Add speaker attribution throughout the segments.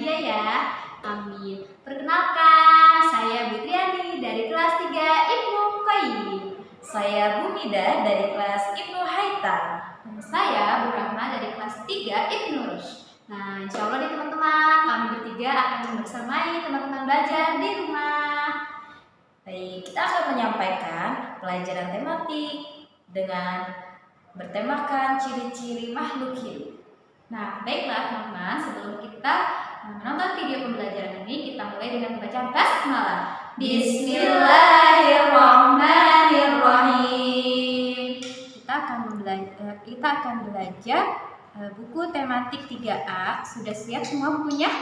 Speaker 1: bahagia ya. Amin. Perkenalkan, saya Bu Triani dari kelas 3 Ibnu Qayyim. Saya Bu Mida dari kelas Ibnu Haita. Dan saya Bu Rahma dari kelas 3 Ibnu Rush. Nah, insya Allah nih teman-teman, kami bertiga akan membersamai teman-teman belajar di rumah. Baik, kita akan menyampaikan pelajaran tematik dengan bertemakan ciri-ciri makhluk hidup. Nah, baiklah teman-teman, sebelum kita menonton video pembelajaran ini, kita mulai dengan membaca basmalah. Bismillahirrahmanirrahim. Kita akan belajar buku tematik 3A. Sudah siap semua bukunya?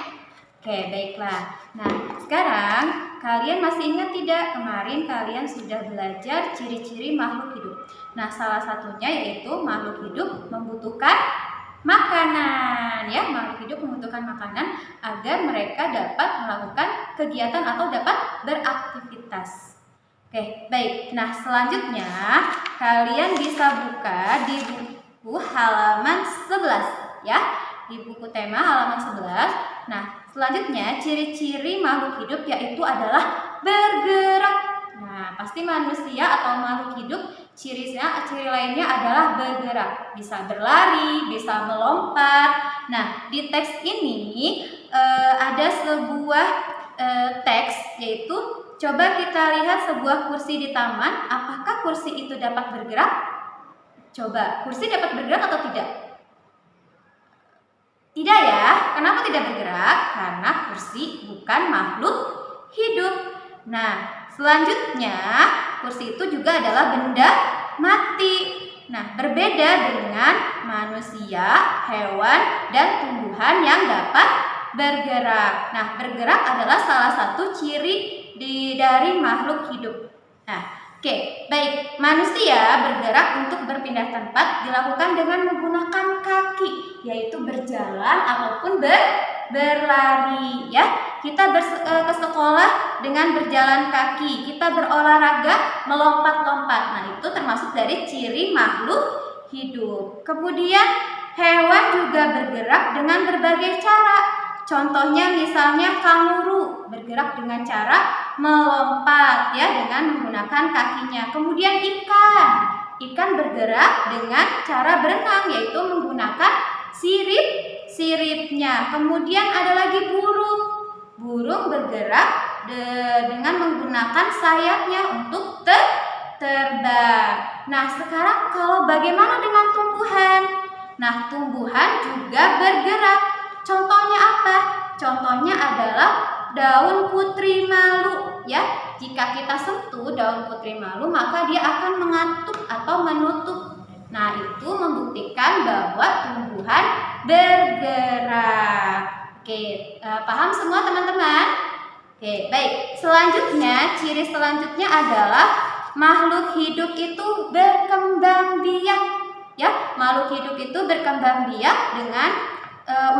Speaker 1: Oke, baiklah. Nah, sekarang kalian masih ingat tidak? Kemarin kalian sudah belajar ciri-ciri makhluk hidup. Nah, salah satunya yaitu makhluk hidup membutuhkan makanan, ya. Makhluk hidup membutuhkan makanan agar mereka dapat melakukan kegiatan atau dapat beraktivitas. Oke, baik. Nah, selanjutnya kalian bisa buka di buku halaman 11, ya. Di buku tema halaman 11. Nah, selanjutnya ciri-ciri makhluk hidup yaitu adalah bergerak. Nah, pasti manusia atau makhluk hidup ciri lainnya adalah bergerak. Bisa berlari, bisa melompat. Nah, di teks ini ada sebuah teks, yaitu coba kita lihat sebuah kursi di taman. Apakah kursi itu dapat bergerak? Coba, kursi dapat bergerak atau tidak? Tidak ya. Kenapa tidak bergerak? Karena kursi bukan makhluk hidup. Nah, selanjutnya kursi itu juga adalah benda mati. Nah, berbeda dengan manusia, hewan, dan tumbuhan yang dapat bergerak. Nah, bergerak adalah salah satu ciri dari makhluk hidup. Nah, oke, baik. Manusia bergerak untuk berpindah tempat dilakukan dengan menggunakan kaki, yaitu berjalan ataupun berlari, ya. Kita ke sekolah dengan berjalan kaki, kita berolahraga melompat-lompat. Nah, itu termasuk dari ciri makhluk hidup. Kemudian hewan juga bergerak dengan berbagai cara. Contohnya misalnya kanguru bergerak dengan cara melompat, ya, dengan menggunakan kakinya. Kemudian ikan bergerak dengan cara berenang, yaitu menggunakan siripnya. Kemudian ada lagi burung bergerak dengan menggunakan sayapnya untuk terbang. Nah, sekarang kalau bagaimana dengan tumbuhan? Nah, tumbuhan juga bergerak. Contohnya apa? Contohnya adalah daun putri malu, ya. Jika kita sentuh daun putri malu, maka dia akan mengantuk atau menutup. Nah, itu membuktikan bahwa tumbuhan bergerak. Oke, paham semua teman-teman? Oke, baik. Selanjutnya, ciri selanjutnya adalah makhluk hidup itu berkembang biak. Ya, makhluk hidup itu berkembang biak dengan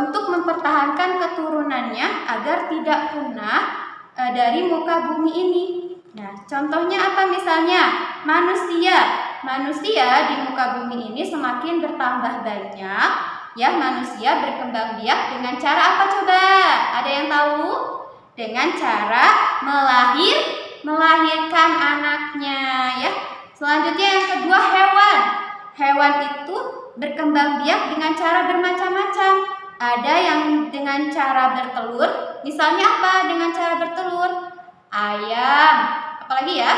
Speaker 1: untuk mempertahankan keturunannya agar tidak punah dari muka bumi ini. Nah, contohnya apa misalnya? Manusia di muka bumi ini semakin bertambah banyak. Ya, manusia berkembang biak dengan cara apa coba? Ada yang tahu? Dengan cara melahirkan anaknya, ya. Selanjutnya yang kedua, hewan. Hewan itu berkembang biak dengan cara bermacam-macam. Ada yang dengan cara bertelur. Misalnya apa dengan cara bertelur? Ayam, apalagi ya?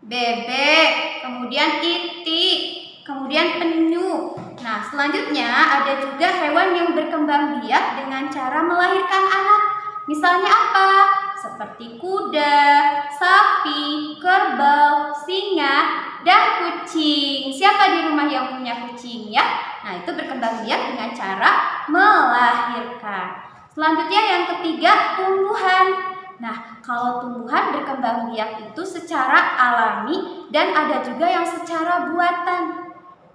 Speaker 1: Bebek, kemudian itik, kemudian penyu. Nah, selanjutnya ada juga hewan yang berkembang biak dengan cara melahirkan anak. Misalnya apa? Seperti kuda, sapi, kerbau, singa, dan kucing. Siapa di rumah yang punya kucing, ya? Nah, itu berkembang biak dengan cara melahirkan. Selanjutnya yang ketiga, tumbuhan. Nah, kalau tumbuhan berkembang biak itu secara alami dan ada juga yang secara buatan.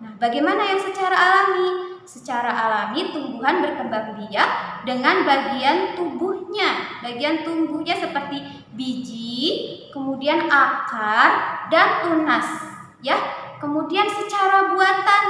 Speaker 1: Nah, bagaimana yang secara alami? Secara alami tumbuhan berkembang biak dengan bagian tubuhnya. Bagian tubuhnya seperti biji, kemudian akar, dan tunas, ya. Kemudian secara buatan,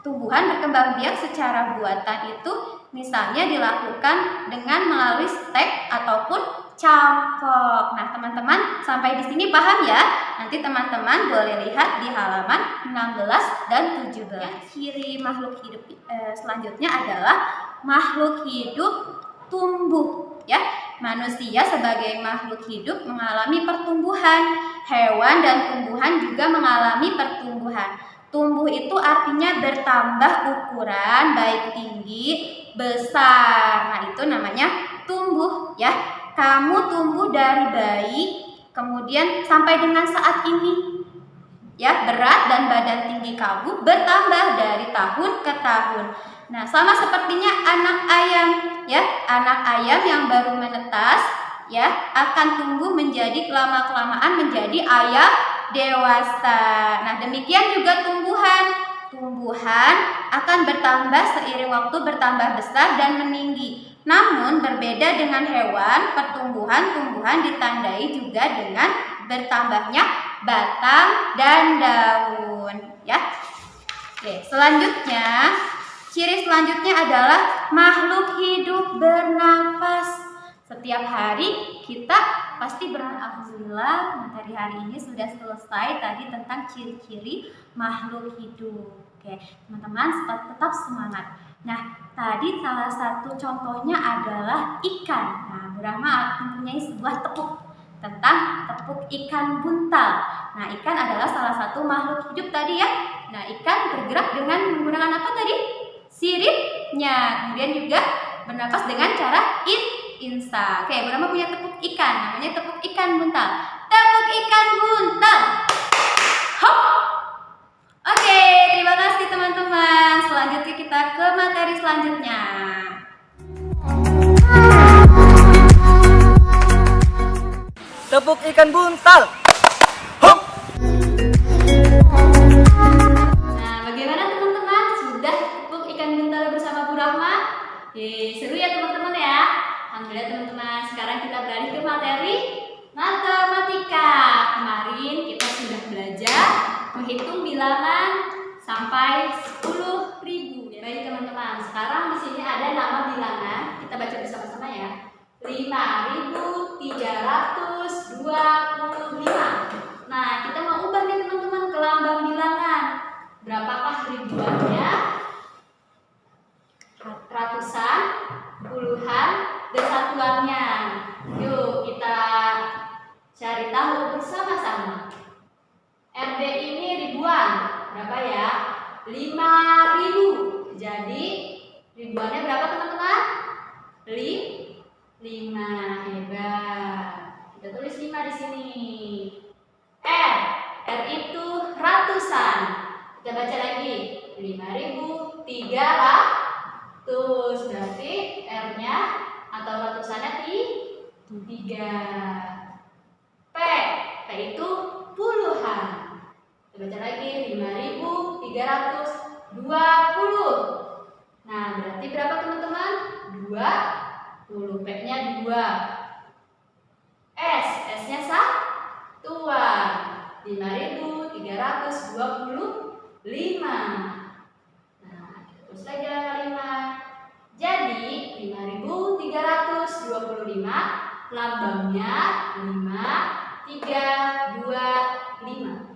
Speaker 1: tumbuhan berkembang biak secara buatan itu Misalnya dilakukan dengan melalui stek ataupun cangkok. Nah, teman-teman sampai di sini paham ya? Nanti teman-teman boleh lihat di halaman 16 dan 17. Ciri makhluk hidup selanjutnya adalah makhluk hidup tumbuh, ya. Manusia sebagai makhluk hidup mengalami pertumbuhan, hewan dan tumbuhan juga mengalami pertumbuhan. Tumbuh itu artinya bertambah ukuran, baik tinggi, besar. Nah, itu namanya tumbuh, ya. Kamu tumbuh dari bayi, kemudian sampai dengan saat ini, ya, berat dan badan tinggi kamu bertambah dari tahun ke tahun. Nah, sama sepertinya anak ayam, ya. Anak ayam yang baru menetas, ya, akan tumbuh menjadi kelamaan menjadi ayam dewasa. Nah, demikian juga tumbuhan. Tumbuhan akan bertambah seiring waktu, bertambah besar dan meninggi. Namun berbeda dengan hewan, tumbuhan ditandai juga dengan bertambahnya batang dan daun, ya. Oke, selanjutnya, ciri selanjutnya adalah makhluk hidup bernafas. Setiap hari kita pasti bernafas. Alhamdulillah, materi hari ini sudah selesai tadi tentang ciri-ciri makhluk hidup. Oke, teman-teman tetap semangat. Nah, tadi salah satu contohnya adalah ikan. Nah, Bu Rahma mempunyai sebuah tepuk tentang tepuk ikan buntal. Nah, ikan adalah salah satu makhluk hidup tadi, ya. Nah, ikan bergerak dengan menggunakan apa tadi? Siripnya. Kemudian juga bernafas dengan cara insang. Oke, Bu Rahma punya tepuk ikan, namanya tepuk ikan buntal. Tepuk ikan buntal. Hop. Oke, terima kasih teman-teman. Selanjutnya kita ke materi selanjutnya.
Speaker 2: Tepuk ikan buntal. Hop.
Speaker 1: Nah, bagaimana teman-teman? Sudah tepuk ikan buntal bersama Bu Rahma? Seru ya teman-teman ya. Alhamdulillah teman-teman. Sekarang kita beralih ke materi matematika. Kemarin kita sudah belajar menghitung bilangan sampai 10.000. Baik teman-teman. Sekarang di sini ada nama bilangan. Kita baca bersama-sama ya. 5.325. Nah, kita mau ubah nih teman-teman ke lambang bilangan. Berapakah ribuannya? Ratusan, puluhan, dan satuannya. Yuk kita cari tahu bersama-sama. RD ini ribuan. Berapa ya? 5.000. Jadi ribuannya berapa teman-teman? 5. Hebat. Kita tulis 5 di sini. R itu ratusan. Kita baca lagi. 5.300. Berarti R-nya atau ratusannya 3. P itu puluhan. Kita baca lagi. 5.320. Nah, berarti berapa teman-teman? 20. P-nya 2. S-nya satuan. 5.325. Nah, kita terus lagi angka 5. Jadi 5.325 lambangnya 5.325.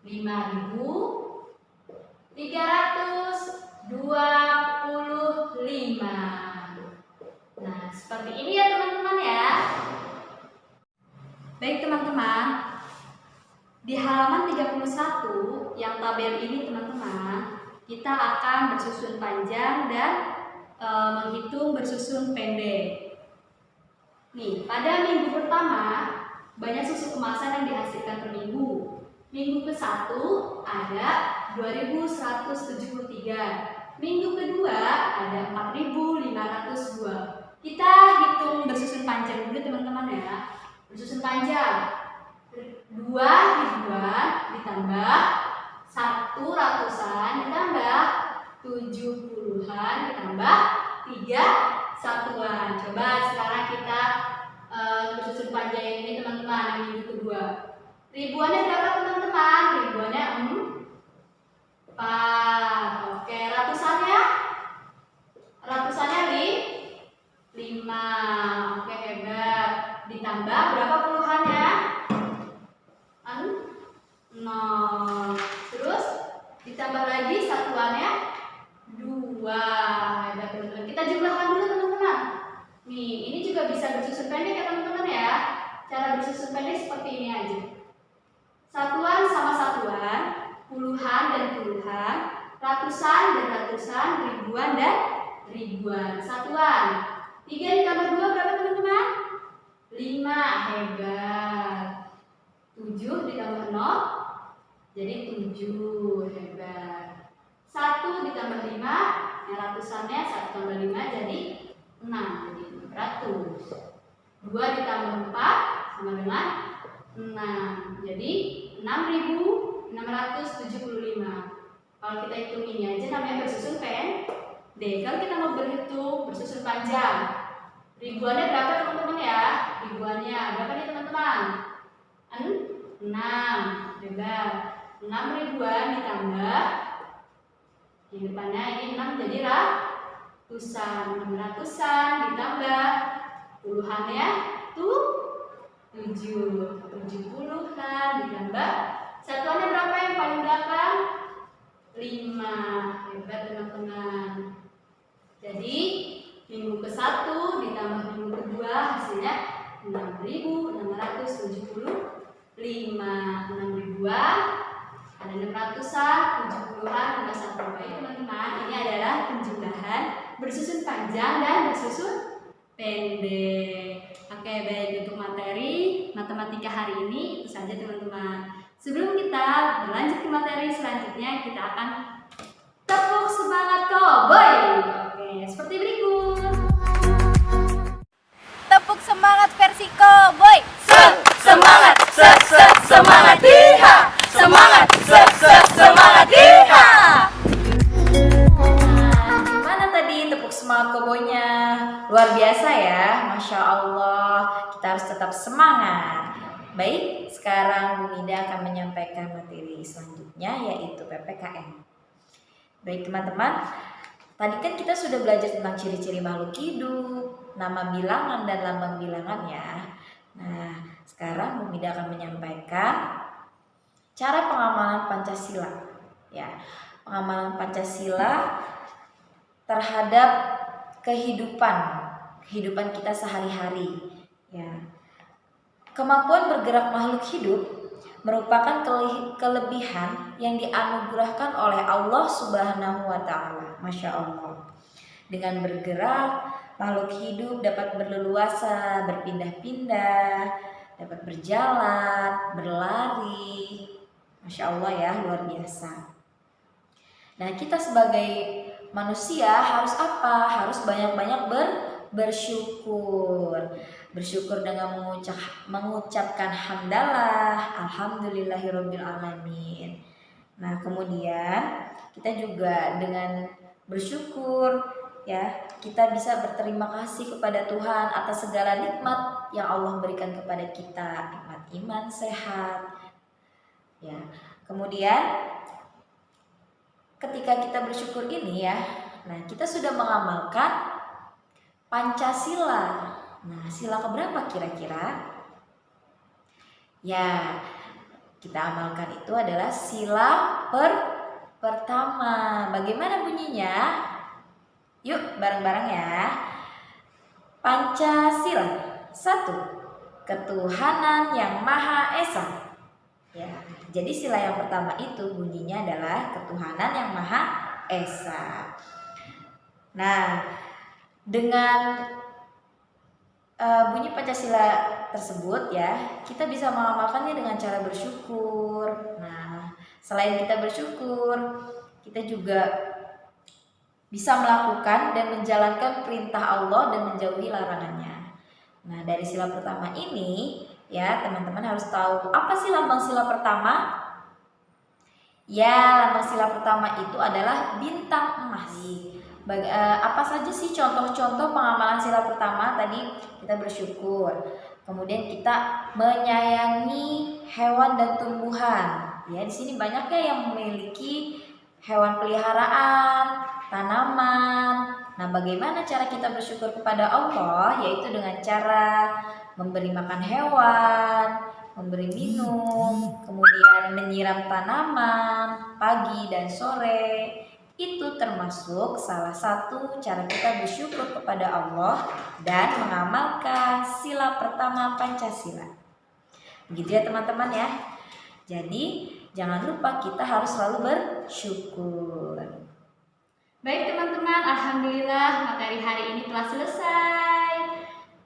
Speaker 1: 5.325. Nah, seperti ini ya teman-teman ya. Baik teman-teman, di halaman 31 yang tabel ini teman-teman, kita akan bersusun panjang dan menghitung bersusun pendek. Nih, pada minggu pertama banyak susu kemasan yang dihasilkan per minggu. Minggu ke-1 ada 2.173. Minggu kedua ada 4.502. Kita hitung bersusun panjang dulu teman-teman ya. Bersusun panjang 2 ribuan ditambah 1 ratusan ditambah 7 puluhan ditambah 3 satuan. Coba sekarang kita bersusun panjang ini teman-teman minggu kedua. Ribuannya berapa teman-teman? Ribuannya 4. Oke, ratusannya? Ratusannya Oke, hebat. Ditambah berapa puluhannya? 0. Terus ditambah lagi satuannya 2. Hebat teman-teman. Kita jumlahkan dulu teman-teman. Nih, ini juga bisa bersusun pendek ya teman-teman ya. Cara bersusun pendek seperti ini aja. Satuan sama satuan, puluhan dan puluhan, ratusan dan ratusan, ribuan dan ribuan. Satuan. 3 ditambah 2 berapa teman-teman? 5. Hebat. 7 ditambah 0 jadi 7. Hebat. 1 ditambah 5, yang ratusannya 1 tambah 5 jadi 6. Jadi 600. 2 ditambah 4 sama dengan 6. Jadi 6.675. Kalau kita hitung ini aja namanya bersusun pendek. Kalau kita mau berhitung bersusun panjang, ribuannya berapa teman-teman ya? Ribuannya berapa nih teman-teman? 6. Hebat. 6 ribuan ditambah di depannya ini 6 jadi ratusan. 600-an ditambah puluhannya 7. 70-an ditambah satuannya berapa yang paling belakang? 5. Hebat teman-teman. Jadi minggu ke-1 ditambah minggu ke-2 hasilnya 6.675. 6 ribuan, ada 600-an, 70-an, tambah 1. Baik teman-teman, ini adalah penjumlahan bersusun panjang dan bersusun pendek. Oke, baik, untuk materi matematika hari ini itu saja teman-teman. Sebelum kita berlanjut ke materi selanjutnya, kita akan tepuk semangat cowboy. Oke, seperti berikut.
Speaker 3: Tepuk semangat versi cowboy.
Speaker 2: Semangat, semangat, iha. Semangat, semangat, iha.
Speaker 1: Gimana tadi tepuk semangat cowboynya? Luar biasa ya, Masya Allah. Kita harus tetap semangat. Baik, sekarang Bu Mida akan menyampaikan materi selanjutnya yaitu PPKN. Baik teman-teman, tadi kan kita sudah belajar tentang ciri-ciri makhluk hidup, nama bilangan dan lambang bilangan ya. Nah, sekarang Bu Mida akan menyampaikan cara pengamalan Pancasila. Ya, pengamalan Pancasila terhadap kehidupan kita sehari-hari. Ya, kemampuan bergerak makhluk hidup merupakan kelebihan yang dianugerahkan oleh Allah Subhanahu wa Ta'ala. Masya Allah. Dengan bergerak, makhluk hidup dapat berleluasa, berpindah-pindah, dapat berjalan, berlari. Masya Allah ya, luar biasa. Nah, kita sebagai manusia harus apa? Harus banyak-banyak bersyukur. Bersyukur dengan mengucapkan hamdalah, alhamdulillahirabbil alamin. Nah, kemudian kita juga dengan bersyukur ya, kita bisa berterima kasih kepada Tuhan atas segala nikmat yang Allah berikan kepada kita, nikmat iman, sehat. Ya. Kemudian ketika kita bersyukur ini ya, nah kita sudah mengamalkan Pancasila. Nah, sila keberapa kira-kira? Ya, kita amalkan itu adalah sila pertama. Bagaimana bunyinya? Yuk bareng-bareng ya. Pancasila. 1. Ketuhanan yang Maha Esa. Ya, jadi sila yang pertama itu bunyinya adalah ketuhanan yang Maha Esa. Nah, dengan bunyi Pancasila tersebut ya, kita bisa mengamalkannya dengan cara bersyukur. Nah, selain kita bersyukur, kita juga bisa melakukan dan menjalankan perintah Allah dan menjauhi larangannya. Nah, dari sila pertama ini ya, teman-teman harus tahu apa sih lambang sila pertama? Ya, lambang sila pertama itu adalah bintang emas. Apa saja sih contoh-contoh pengamalan sila pertama? Tadi kita bersyukur, kemudian kita menyayangi hewan dan tumbuhan. Ya, di sini banyaknya yang memiliki hewan peliharaan, tanaman, Nah, bagaimana cara kita bersyukur kepada Allah? Yaitu dengan cara memberi makan hewan, memberi minum, kemudian menyiram tanaman pagi dan sore. Itu termasuk salah satu cara kita bersyukur kepada Allah dan mengamalkan sila pertama Pancasila. Begitu ya teman-teman ya. Jadi jangan lupa kita harus selalu bersyukur.
Speaker 2: Baik teman-teman, alhamdulillah materi hari ini telah selesai.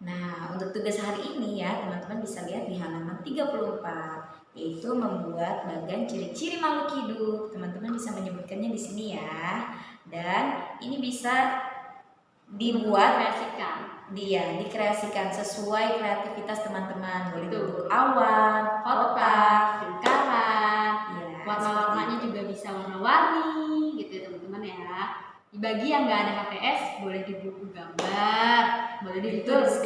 Speaker 1: Nah, untuk tugas hari ini ya, teman-teman bisa lihat di halaman 34, yaitu membuat bagan ciri-ciri makhluk hidup. Teman-teman bisa menyebutkannya di sini ya. Dan ini bisa dibuat dikreasikan sesuai kreativitas teman-teman. Boleh bentuk awan, kotak,
Speaker 2: lingkaran,
Speaker 1: ya,
Speaker 2: warna-warnanya juga bisa warna-warni gitu ya teman-teman ya. Bagi yang nggak ada HPS, boleh di buku gambar, boleh ditulis.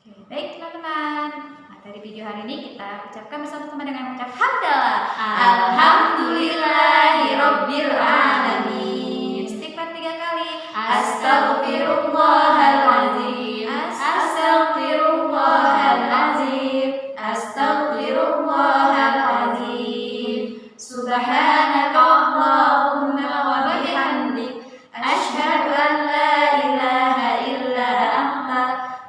Speaker 1: Oke, baik teman-teman. Materi video hari ini kita ucapkan bersama-sama dengan mengucap hamdalah. Alhamdulillahirabbil alamin. Istighfar 3 kali. Astaghfirullahaladzim. Astaghfirullahaladzim. Astaghfirullahaladzim. Subhanaka Allahumma wa bihamdik, asyhadu an la ilaha illa anta,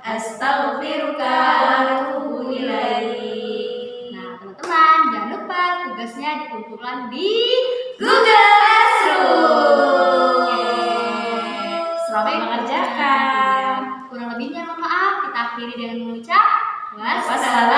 Speaker 1: astaghfiruka wa atubu ilaik.
Speaker 2: Nah teman-teman, jangan lupa tugasnya dikumpulkan di
Speaker 1: Google Classroom. Selamat
Speaker 2: Baik,
Speaker 1: mengerjakan.
Speaker 2: kurang lebihnya mohon maaf. Kita akhiri dengan mengucap
Speaker 1: Wassalamualaikum